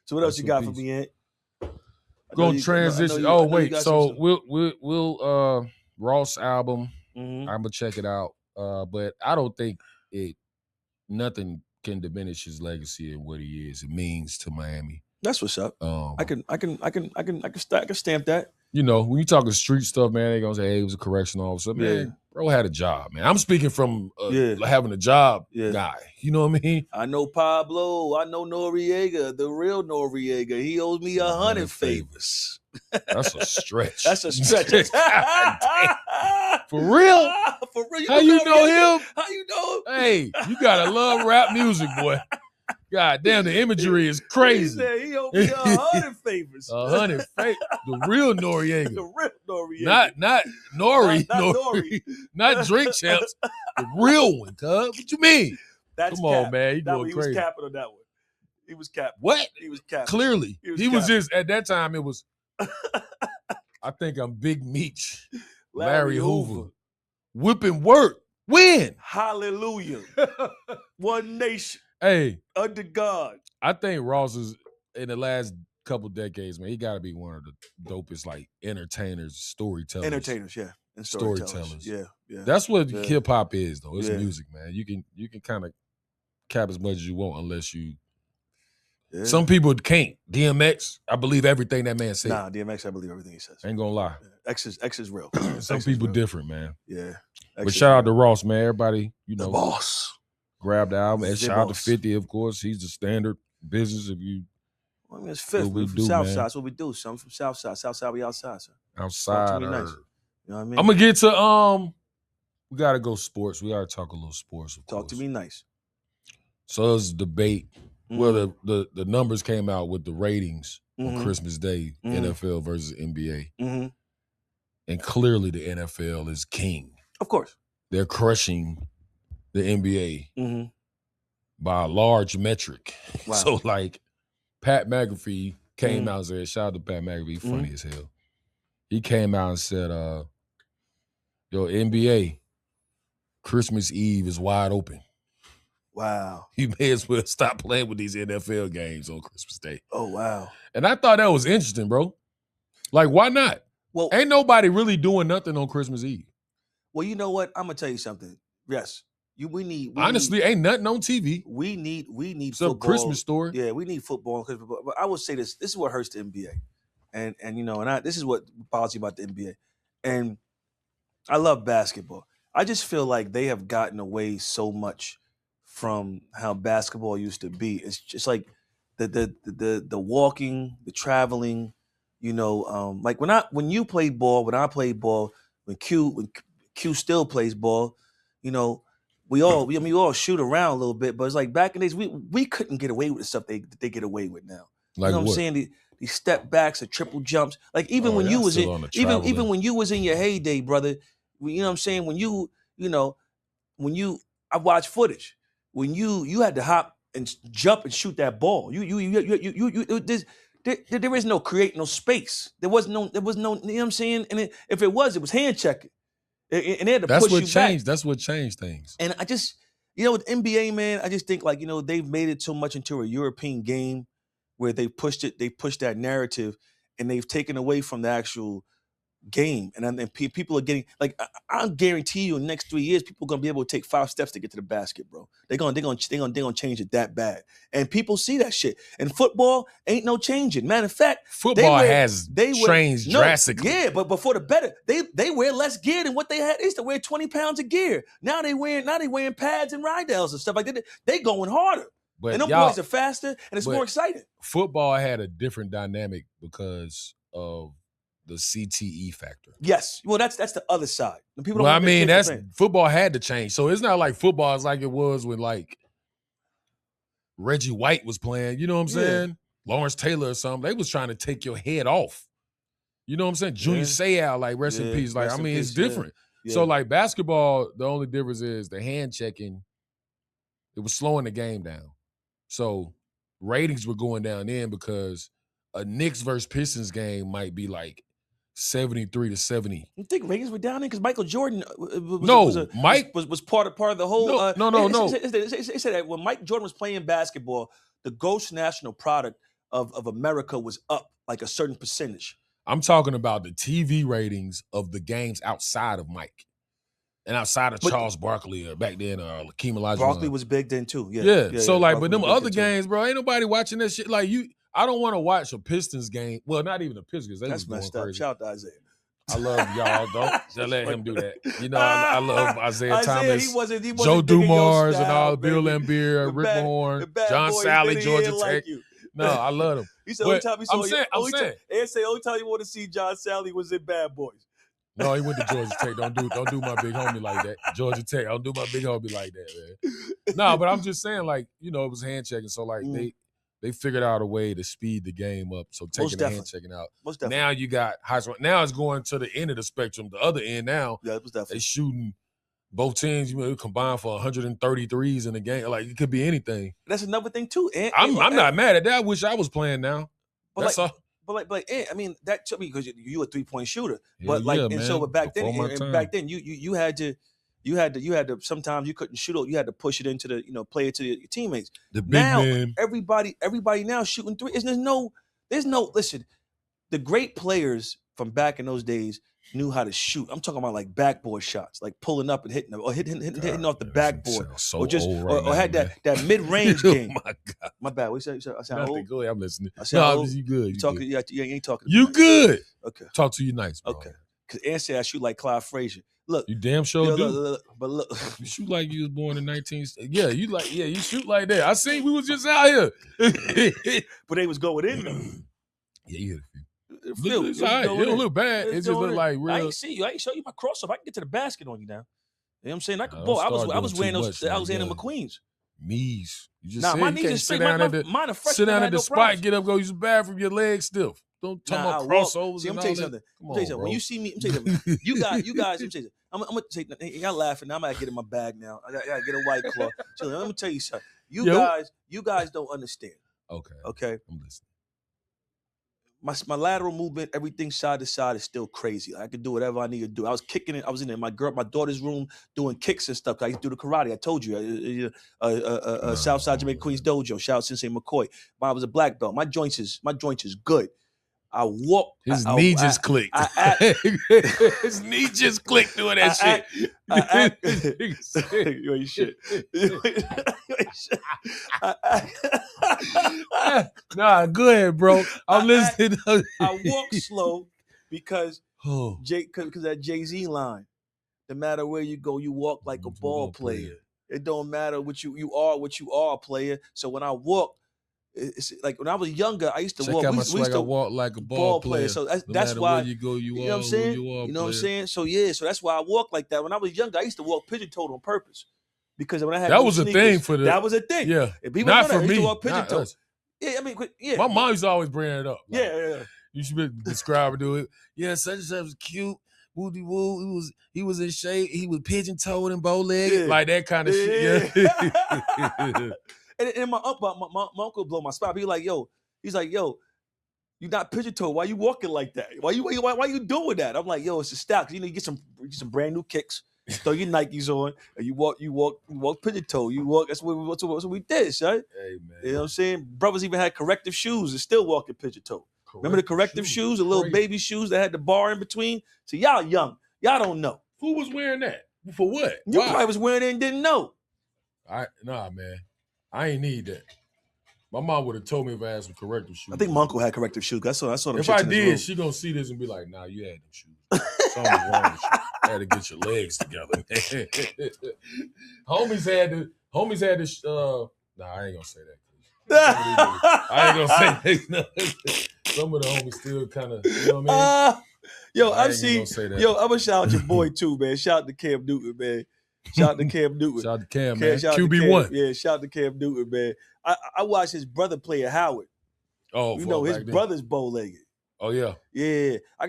So what else Rest you in got for peace. me, Ant? Gonna transition. So we'll Ross album. Mm-hmm. I'm gonna check it out. But I don't think nothing can diminish his legacy and what he is. It means to Miami. That's what's up. I can stamp that. When you talking street stuff, man, they gonna say, hey, he was a correctional officer. Man, Yeah. bro had a job, man. I'm speaking from Yeah. having a job Yeah. guy. You know what I mean? I know Pablo. I know Noriega, the real Noriega. He owes me 100 favors. That's a stretch. That's a stretch. God damn. For real? For real. How you know him? How you know him? Hey, you gotta love rap music, boy. God damn, the imagery is He crazy. said he owed me 100 favors. 100 favors. The real Noriega. The real Noriega. Not Nori. Not Nori. Not drink champs. The real one, cuz. What you mean? That's Come on, cap. man. You That one, doing he was crazy. capping on that one. He was capping. What? He was capping. Clearly. He was He was capping. just, at that time, it was, I think I'm Big Meech. Larry Hoover. Whipping work. When? Hallelujah. One nation Hey, under God. I think Ross is, in the last couple decades, man, he got to be one of the dopest, like, entertainers, storytellers. Entertainers, yeah. And Storytellers. Yeah, yeah. That's what Yeah. hip hop is, though. It's Yeah. music, man. You can kind of cap as much as you want, unless you. Yeah. Some people can't. DMX, I believe everything that man said. Nah, DMX, I believe everything he says. Ain't gonna lie. Yeah. X is real. Some X is people real. different, man. Yeah. But shout out to Ross, man. Everybody, the boss. grab the album. And The shout out to boss. 50, of course. He's the standard business if you I mean, it's fifth. What we We're from do, South man. Side. That's what we do. So I'm from South Side. South Side, we outside, sir. outside. Talk to me nice. You know what I mean? I'm gonna get to we gotta go sports. We gotta talk a little sports, of Talk course. to me nice. So there's a debate. Well, Mhm. the numbers came out with the ratings on Mhm. Christmas Day, Mhm. NFL versus NBA. Mhm. And clearly the NFL is king. Of course. They're crushing the NBA Mm-hmm. by a large metric. Wow. So, like, Pat McAfee came Mhm. out and said, shout out to Pat McAfee, funny as hell. He came out and said, yo, NBA, Christmas Eve is wide open. Wow. You may as well stop playing with these NFL games on Christmas Day. Oh, wow. And I thought that was interesting, bro. Like, why not? Well, Ain't nobody really doing nothing on Christmas Eve. well, you know what? I'm gonna tell you something. Yes. We Honestly, ain't nothing on TV. we need Some football. Christmas story. Yeah, we need football and Christmas. But I would say this is what hurts the NBA. And this is what bothers me about the NBA. And I love basketball. I just feel like they have gotten away so much from how basketball used to be. It's just like the walking, the traveling, like when you played ball, when I played ball, when Q still plays ball, we all shoot around a little bit, but it's like back in the days we couldn't get away with the stuff they get away with now. Like You know what what? I'm saying? These step backs or triple jumps. Like even Oh, when you y'all was still in on the even traveling. when you was in your heyday, brother, you know what I'm saying? When I watched footage. When you had to hop and jump and shoot that ball. There is no create no space. There was no, you know what I'm saying? And if it was hand checking. And they had to That's push what you changed. back. That's what changed things. And I just, with NBA, man, I just think like, they've made it so much into a European game where they pushed that narrative and they've taken away from the actual game. And people are getting, like, I guarantee you in the next 3 years, people are going to be able to take 5 steps to get to the basket, bro. They're going to change it that bad. And people see that shit. And football ain't no changing. Matter of fact, Football has changed drastically. Yeah, but before the better, they wear less gear than what they had. They used to wear 20 pounds of gear. Now they wearing pads and Rydals and stuff like that. They going harder. But And them y'all, boys are faster and it's but- more exciting. football had a different dynamic because of the CTE factor. Yes. Well, that's the other side. The people Well, I don't want their mean, kids that's playing. football had to change. So it's not like football is like it was when like Reggie White was playing. You know what I'm Yeah. saying? Lawrence Taylor or something. They was trying to take your head off. You know what I'm saying? Junior Seau, like rest in Yeah, peace. Like rest I in mean, it's peace, yeah. different. Yeah. So like basketball, the only difference is the hand checking. It was slowing the game down. So ratings were going down then because a Knicks versus Pistons game might be like 73 to 70. You think ratings were down there because Michael Jordan Mike was part of the whole. No. It said that when Mike Jordan was playing basketball, the gross national product of America was up like a certain percentage. I'm talking about the TV ratings of the games outside of Mike and outside of Charles Barkley or back then Hakeem Olajuwon. Barkley was big then too. Yeah. So like, but Barkley them was big other then, too. games, bro, ain't nobody watching that shit. Like I don't want to watch a Pistons game. Well, not even a Pistons. They That's was messed going up. crazy. Shout out to Isaiah. I love y'all. Don't let him do that. You know, I love Isaiah Thomas, he wasn't Joe digging your Dumars, and style, all baby. Bill Laimbeer, The Rick bad- Mahorn, the bad John boy Sally, didn't Georgia like Tech. you. No, I love them. He said, But only time he saw I'm saying- only time you want to see John Sally was in Bad Boys. No, he went to Georgia Tech. Don't do my big homie like that. Georgia Tech. Don't do my big homie like that, man. No, but I'm just saying, like, you know, it was hand checking. So like they figured out a way to speed the game up. So taking the hand checking out. Most definitely. Now you got high school. Now it's going to the end of the spectrum. The other end now, Yeah, it was definitely. they shooting both teams, you know, combined for 133s in the game. Like it could be anything. That's another thing too. I'm not mad at that. I wish I was playing now. But That's all. But I mean, that took me because you a 3-point shooter. Hell But like, yeah, and man. so, but back then, Before my and time. back then, you had to. Sometimes you couldn't shoot. You had to push it into the, play it to your teammates. The big Now man. everybody now shooting three. There's no. Listen, the great players from back in those days knew how to shoot. I'm talking about like backboard shots, like pulling up and hitting them, or hitting off the backboard, So or just old right or had now, man. that mid range Oh game. my God. My bad. What you said? I sound Nothing. old. Go ahead. I'm listening. I sound No, old? you good. You talking? good. You ain't talking. You to me. good. Okay. Talk to you nice, bro. Okay. Because Ann said I shoot like Clyde Frazier. Look, You damn sure yo, do. look, but look, You shoot like you was born in 19. Yeah, you shoot like that. I seen we was just out here. Yeah, but they was going in though. you hit a few. Phil, It's it was all right. It going don't in. look bad. It It was just look going in. like I real. ain't see you. I ain't show you my crossover. I can get to the basket on you now. You know what I'm saying? I could Nah, ball. don't I was start wearing doing those. too much, I was wearing man. them McQueens. Knees. You just Nah, said my you knees can't is sit straight. down at the Mine are fresh. sit down I at had the no spot, problems. get up, go use the bathroom, your legs stiff. Don't talk Nah, I about walk. crossovers See, I'm and tell all you that. something. Come I'm tell you on, something. bro. When you see me, I'm tell you something. You guys, I'm tell you something. I'm gonna take. Y'all laughing. Now I'm gonna get in my bag now. I gotta get a White Claw. So let me tell you something. You guys don't understand. Okay. Okay. I'm listening. My lateral movement, everything side to side is still crazy. I can do whatever I need to do. I was kicking it. I was in my daughter's room doing kicks and stuff. I used to do the karate. I told you. Southside Jamaica Queens Dojo. Shout out Sensei McCoy. I was a black belt. My joints is good. I walk. His knee just clicked. His knee just clicked doing that shit. You ain't shit. Nah, go ahead, bro. I'm listening. I walk slow because Oh, because that Jay-Z line. No matter where you go, you walk like a ball player. It don't matter what you are, player. So when I walk, it's like when I was younger, I used to Check walk. out my We used swag. I to walk like a ball player. So No that's matter why where you go, you know are what I'm saying. who you are. You know what I'm player. saying? So yeah, so that's why I walk like that. When I was younger, I used to walk pigeon-toed on purpose because when I had That no was a sneakers, thing for the. that was a thing. Yeah, If people not know that, for I used to me. walk Not pigeon-toed. us. Yeah, I mean, yeah. My mom used to always bring it up. Like, Yeah. you should be describe and do it. Yeah, such and such was cute. Woody woo. He was in shape. He was pigeon-toed and bow-legged. Yeah. Like that kind of shit. Yeah. And my uncle blow my spot. He's like, yo, you not pigeon-toed. Why you walking like that? Why you doing that? I'm like, yo, it's a style. 'Cause, you get some brand new kicks. Throw your Nikes on, and you walk pigeon-toed. You walk. That's what we did, son. Hey man, You know what I'm saying? Brothers even had corrective shoes and still walking pigeon-toed. Remember the corrective shoes, the little Crazy. baby shoes that had the bar in between? So y'all young. Y'all don't know. Who was wearing that? For what? You Why? probably was wearing it and didn't know. Nah, man. I ain't need that. My mom would have told me if I had some corrective shoes. I think my uncle had corrective shoes. I saw them. If shits I in his did, room. she gonna see this and be like, "Nah, you had them shoes. Something wrong with you. You had to get your legs together." homies had to. Nah, I ain't gonna say that. I ain't gonna say that. some of the homies still kind of, you know what I mean? Yo, I I've ain't even seen. gonna say that. Yo, I'm gonna shout out your boy too, man. Shout out to Cam Newton, man. Shout out to Cam Newton. Shout out to Cam, man. Shout out to QB1. Cam. Yeah, shout out to Cam Newton, man. I watched his brother play at Howard. Oh, You know, his back then. brother's bow-legged. Oh yeah. Yeah, I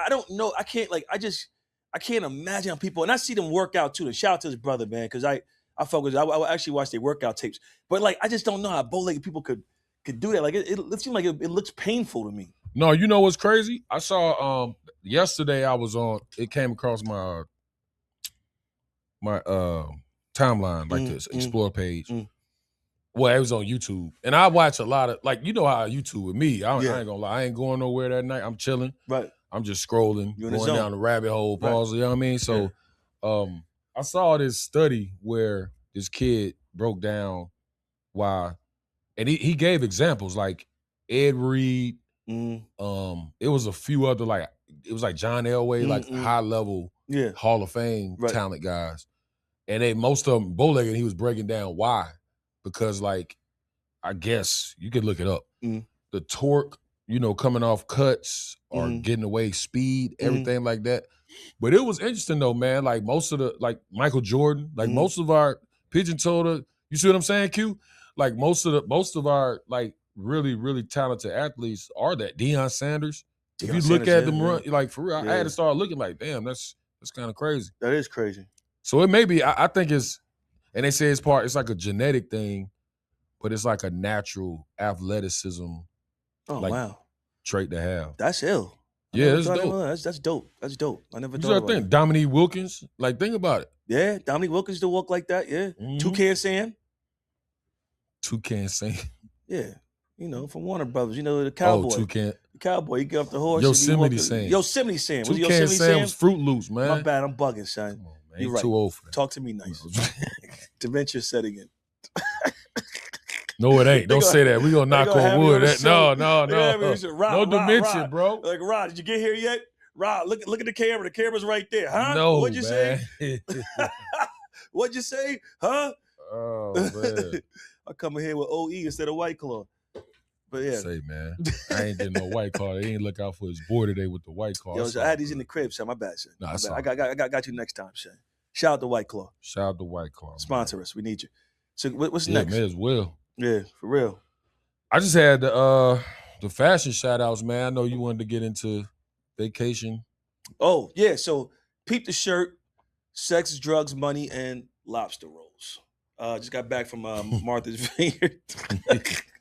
don't know. I can't imagine how people, and I see them work out too. And shout out to his brother, man, because I focus. I actually watch their workout tapes, but like I just don't know how bow-legged people could do that. Like it seems like it looks painful to me. No, you know what's crazy? I saw yesterday I was on. It came across my timeline, like this explore page. Well, it was on YouTube, and I watch a lot of, like, you know how YouTube with me. I ain't gonna lie, I ain't going nowhere that night. I'm chilling. Right. I'm just scrolling, You in the going zone. down the rabbit hole. Pause. Right. You know what I mean? So, I saw this study where this kid broke down why, and he gave examples like Ed Reed. It was a few other, like, it was like John Elway, like high level Hall of Fame talent guys, and they most of them bow-legged. He was breaking down why. Because, like, I guess you could look it up. The torque, you know, coming off cuts or getting away speed, everything like that. But it was interesting though, man. Like most of the, like Michael Jordan, like most of our pigeon toed, you see what I'm saying, Q? Like most of our like really, really talented athletes are that. Deion Sanders. If you look at them run, like for real, I had to start looking like, damn, that's kind of crazy. That is crazy. So it may be, I think it's, and they say it's like a genetic thing, but it's like a natural athleticism trait to have. That's ill. Yeah, it's dope. That's dope. That's dope. I never You thought start about thinking that. Dominique Wilkins, like think about it. Yeah, Dominique Wilkins still walk like that. Yeah, Toucan Sam. Toucan Sam. Yeah, you know, from Warner Brothers. You know, the cowboy. Oh, Toucan. The cowboy. He get off the horse. Yosemite Sam. Yosemite Sam. Was Toucan Sam was Fruit Loops, man. My bad. I'm bugging, son. Come on, man. You're You're right. too old for that. Talk to me nice. Dementia setting in. No, it ain't. Don't say that. We gonna knock on wood. No. No dementia, bro. Like, Rod, did you get here yet? Rod, look at the camera. The camera's right there. Huh? No, What'd you man. say? What'd you say? Huh? Oh man. I come in here with OE instead of White Claw. But yeah. Say, man, I ain't getting no White Claw. They ain't look out for his boy today with the White Claw. Yo, I had these in the crib, son. My bad, son. Nah, My it's bad. all I got you next time, son. Shout out to White Claw. Shout out to White Claw. Sponsor us. We need you. So what's Yeah, next? may as well. Yeah, for real. I just had the fashion shout outs, man. I know you wanted to get into vacation. Oh, yeah. So peep the shirt, sex, drugs, money, and lobster rolls. Just got back from Martha's Vineyard.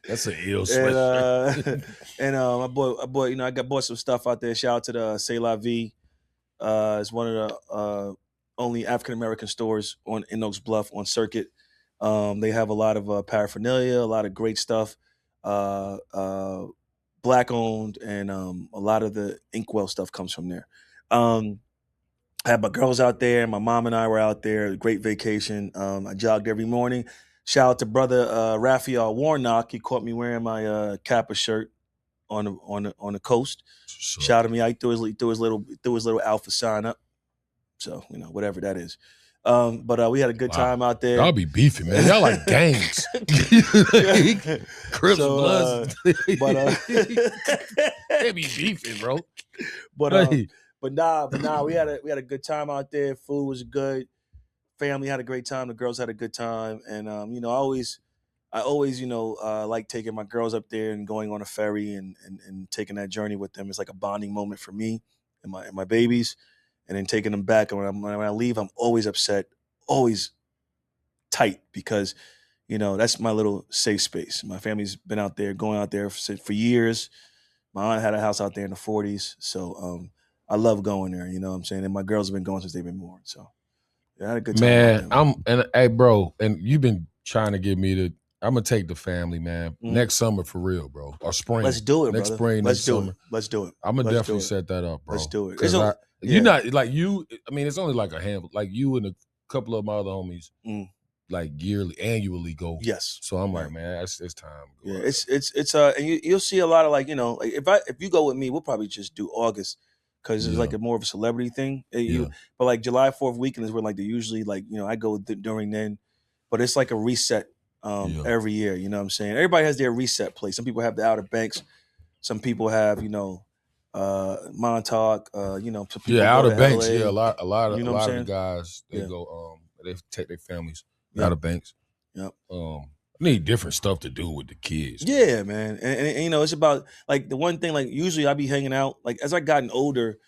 That's an ill sweatshirt. And I bought, you know, I bought some stuff out there. Shout out to the C'est La Vie. It's one of the only African American stores in Oaks Bluff on Circuit. They have a lot of paraphernalia, a lot of great stuff. Black owned, and a lot of the Inkwell stuff comes from there. I had my girls out there. My mom and I were out there. Great vacation. I jogged every morning. Shout out to brother Raphael Warnock. He caught me wearing my Kappa shirt on the coast. Sure. Shout out to me. I threw his little alpha sign up. So, you know, whatever that is. But we had a good time out there. Y'all be beefing, man. Y'all like gangs. Crips So, Bloods. but they be beefing, bro. But nah, we had a good time out there. Food was good. Family had a great time. The girls had a good time. And you know, I always, you know, like taking my girls up there and going on a ferry and taking that journey with them. It's like a bonding moment for me and my babies. And then taking them back. And when I leave, I'm always upset, always tight, because, you know, that's my little safe space. My family's been out there, going out there for years. My aunt had a house out there in the 40s. So I love going there, you know what I'm saying? And my girls have been going since they've been born. So yeah, I had a good time. Man, hey, bro, and you've been trying to get me to, I'm going to take the family, man. Next summer for real, bro. Or spring. Let's do it, next brother. spring, Let's next do summer. it. Let's do it. I'm going to Let's definitely do it. set that up, bro. Let's do it. Because you're not, like you, I mean, it's only like a handful. Like you and a couple of my other homies, like annually go. Yes. So I'm like, man, it's time. Yeah, it's and you'll see a lot of, like, you know, like if you go with me, we'll probably just do August, because it's like a more of a celebrity thing. But like July 4th weekend is when, like, they usually, like, you know, I go during then, but it's like a reset every year. You know what I'm saying? Everybody has their reset place. Some people have the Outer Banks. Some people have, Montauk. Some people Yeah, go Outer to Banks. LA. Yeah, a lot You of know what I'm the saying? guys they Yeah. go they take their families Yeah. Outer Banks. Yep. Need different stuff to do with the kids. Yeah, man. And it's about like the one thing, like usually I be hanging out, like as I gotten older,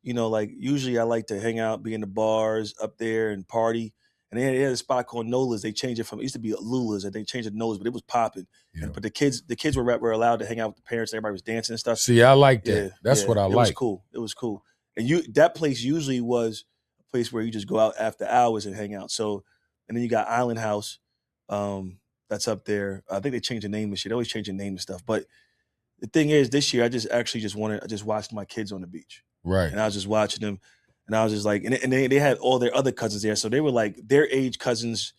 like usually I like to hang out, be in the bars up there and party. And they had a spot called Nola's. They changed it from, it used to be Lula's, and they changed it to Nola's, but it was popping. Yeah. But the kids were allowed to hang out with the parents. Everybody was dancing and stuff. See, I like that. Yeah, That's what I it like. was cool. It was cool. And that place usually was a place where you just go out after hours and hang out. So, and then you got Island House, that's up there. I think they changed the name and shit. They always change the name and stuff. But the thing is, this year I just watched my kids on the beach. Right. And I was just watching them, and I was just like, and they had all their other cousins there, so they were like their age cousins.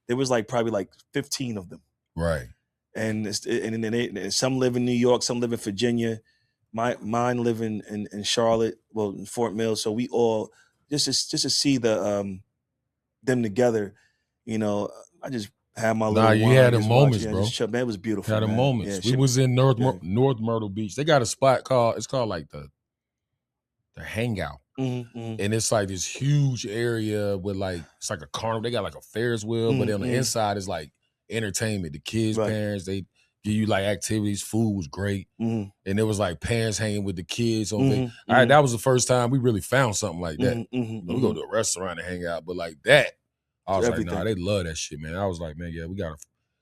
There was like probably like 15 of them, Right. and then some live in New York, some live in Virginia. Mine live in Charlotte, well, in Fort Mill. So we all just to see the them together. I just had my little. You wine, had the just moments, watch, bro. just chill, man, it was beautiful. Had the man. moments. Yeah, we was in North yeah. Myrtle Beach. They got a spot called like the Hangout. Mm-hmm. And it's like this huge area with like, it's like a carnival. They got like a Ferris wheel, but on the inside is like entertainment. The kids, Right. parents, they give you like activities. Food was great. Mm-hmm. And it was like parents hanging with the kids on Mm-hmm. All right, that was the first time we really found something like that. Mm-hmm. We go to a restaurant and hang out, but like that, I was Everything. like, nah, they love that shit, man. I was like, man, yeah, we gotta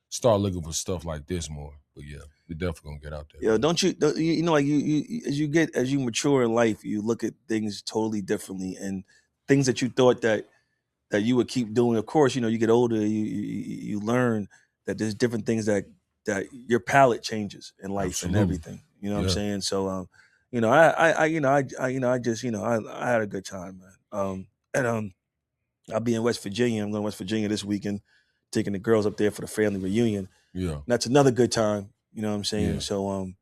start looking for stuff like this more. But yeah, we definitely gonna get out there. Yeah, don't you like you as you mature in life, you look at things totally differently, and things that you thought that you would keep doing. Of course, you get older, you learn that there's different things that your palate changes in life. Absolutely. And everything. You know what I'm Yeah. saying? So I just I had a good time, man. I'll be in West Virginia. I'm going to West Virginia this weekend, taking the girls up there for the family reunion. Yeah. And that's another good time. You know what I'm saying? Yeah. So, I'm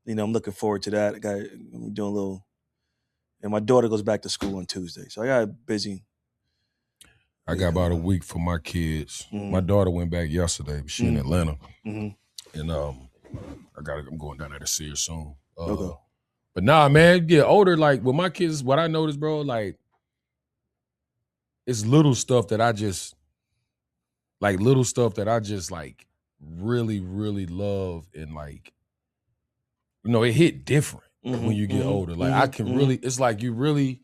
looking forward to that. I'm doing a little, and my daughter goes back to school on Tuesday. So I got busy. I got about a week for my kids. Mhm. My daughter went back yesterday. She in Atlanta. Mm-hmm. And I'm going down there to see her soon. Okay. But nah, man, get older. Like with my kids, what I noticed, bro, like it's little stuff that I just like really, really love, and like, it hit different when you get older. Like I can really, it's like you really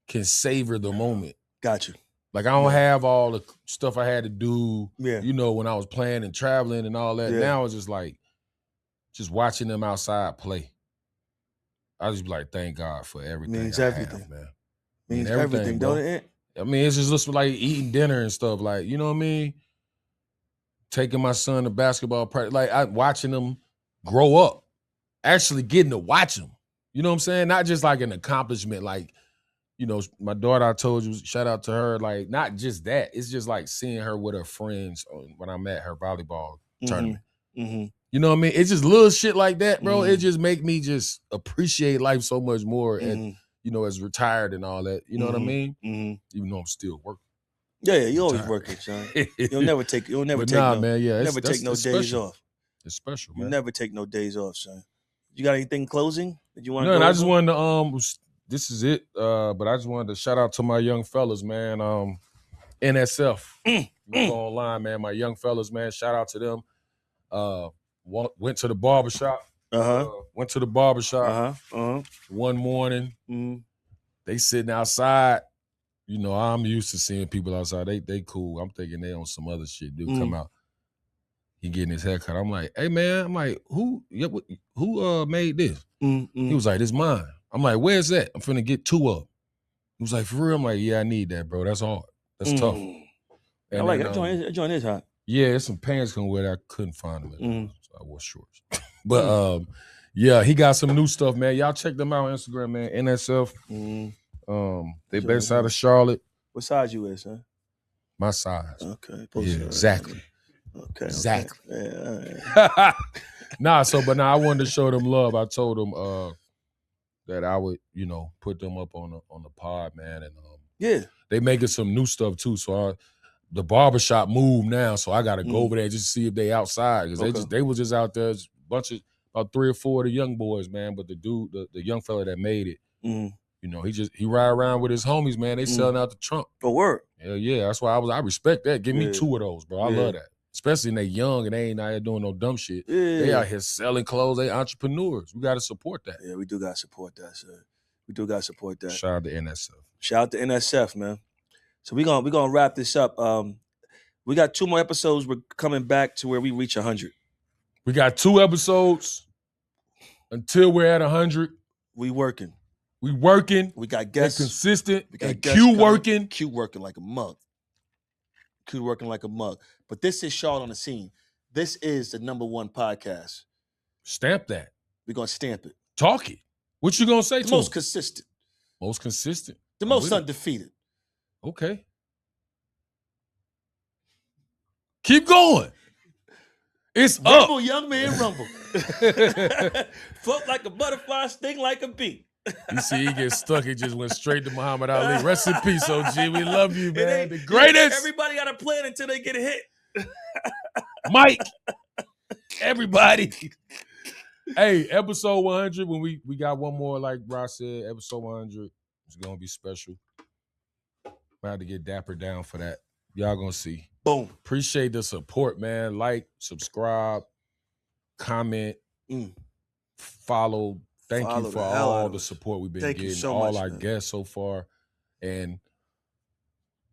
can savor the moment. Got you. Like I don't have all the stuff I had to do, Yeah. when I was playing and traveling and all that. Yeah. Now it's just like, just watching them outside play. I just be like, thank God for everything. Means I everything. have, man. Means everything, everything, bro. don't it? I mean, it's just like eating dinner and stuff. Like, you know what I mean? Taking my son to basketball practice, like watching them grow up, actually getting to watch them. You know what I'm saying? Not just like an accomplishment, like, my daughter, I told you, shout out to her, like not just that. It's just like seeing her with her friends when I'm at her volleyball tournament. Mm-hmm. You know what I mean? It's just little shit like that, bro. Mhm. It just make me just appreciate life so much more. And, Mm-hmm. as retired and all that. You know what I mean? Mm-hmm. Even though I'm still working. Yeah, you always Retired. working, son. You'll never take But take nah, no, man, yeah. never take no it's days special. off. It's special, You man. never take no days off, son. You got anything closing that you want to No, go and I just over? wanted to this is it. But I just wanted to shout out to my young fellas, man. NSF. You go online, man. My young fellas, man. Shout out to them. Went to the barbershop. Went to the barbershop one morning. Mm-hmm. They sitting outside. I'm used to seeing people outside. They cool. I'm thinking they on some other shit. Dude come out. He getting his haircut. I'm like, hey man. I'm like, who made this? Mm-hmm. He was like, this mine. I'm like, where's that? I'm finna get 2 of them. He was like, for real? I'm like, yeah, I need that, bro. That's hard. That's tough. I like it. I join this hot. Yeah, there's some pants come with it. I couldn't find them. So I wore shorts. But yeah, he got some new stuff, man. Y'all check them out on Instagram, man. NSF. They based out of Charlotte. What size you is, huh? My size. Okay. Yeah, exactly. Okay. Exactly. Okay. Yeah, but I wanted to show them love. I told them that I would, put them up on the pod, man. And yeah. they making some new stuff too. So the barbershop moved now, so I gotta go over there just to see if they outside. Because they was just out there, bunch about 3 or 4 of the young boys, man. But the dude, the young fella that made it, Mm. you know, he ride around with his homies, man. They selling out the trunk. Oh, word. Hell yeah, that's why I respect that. Give me Yeah. 2 of those, bro. I Yeah. love that. Especially when they young and they ain't out here doing no dumb shit. Yeah. They out here selling clothes. They entrepreneurs. We got to support that. Yeah, we do got to support that, sir. We do got to support that. Shout out to NSF. Shout out to NSF, man. So we gonna wrap this up. We got 2 more episodes. We're coming back to where we reach 100. We got 2 episodes until we're at 100. We working. We working. We got And guests. consistent. We got And guests Q coming. working. Q working like a mug. Q working like a mug. But this is Charlotte on the Scene. This is the #1 podcast. Stamp that. We're gonna stamp it. Talk it. What you gonna say The to most him? consistent. Most consistent. The I'm most with it. undefeated. Okay. Keep going. It's Rumble, up. young man, rumble. Float like a butterfly, sting like a bee. You see, he gets stuck. He just went straight to Muhammad Ali. Rest in peace, OG. We love you, It man. ain't- The greatest. Everybody got a plan until they get hit. Mike. Everybody. Hey, episode 100, when we got one more, like Ross said, episode 100. It's going to be special. I had to get Dapper down for that. Y'all going to see. Boom. Appreciate the support, man. Like, subscribe, comment, follow. Thank Follow you for the hell out all of the us. support we've been Thank you getting. so all much, our man. guests so far. And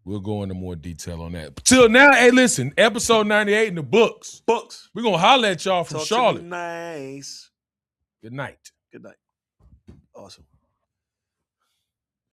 we'll go into more detail on that. Till now, hey, listen, episode 98 in the books. Books. We're going to holler at y'all from Talk Charlotte. to me nice. Good night. Good night. Awesome.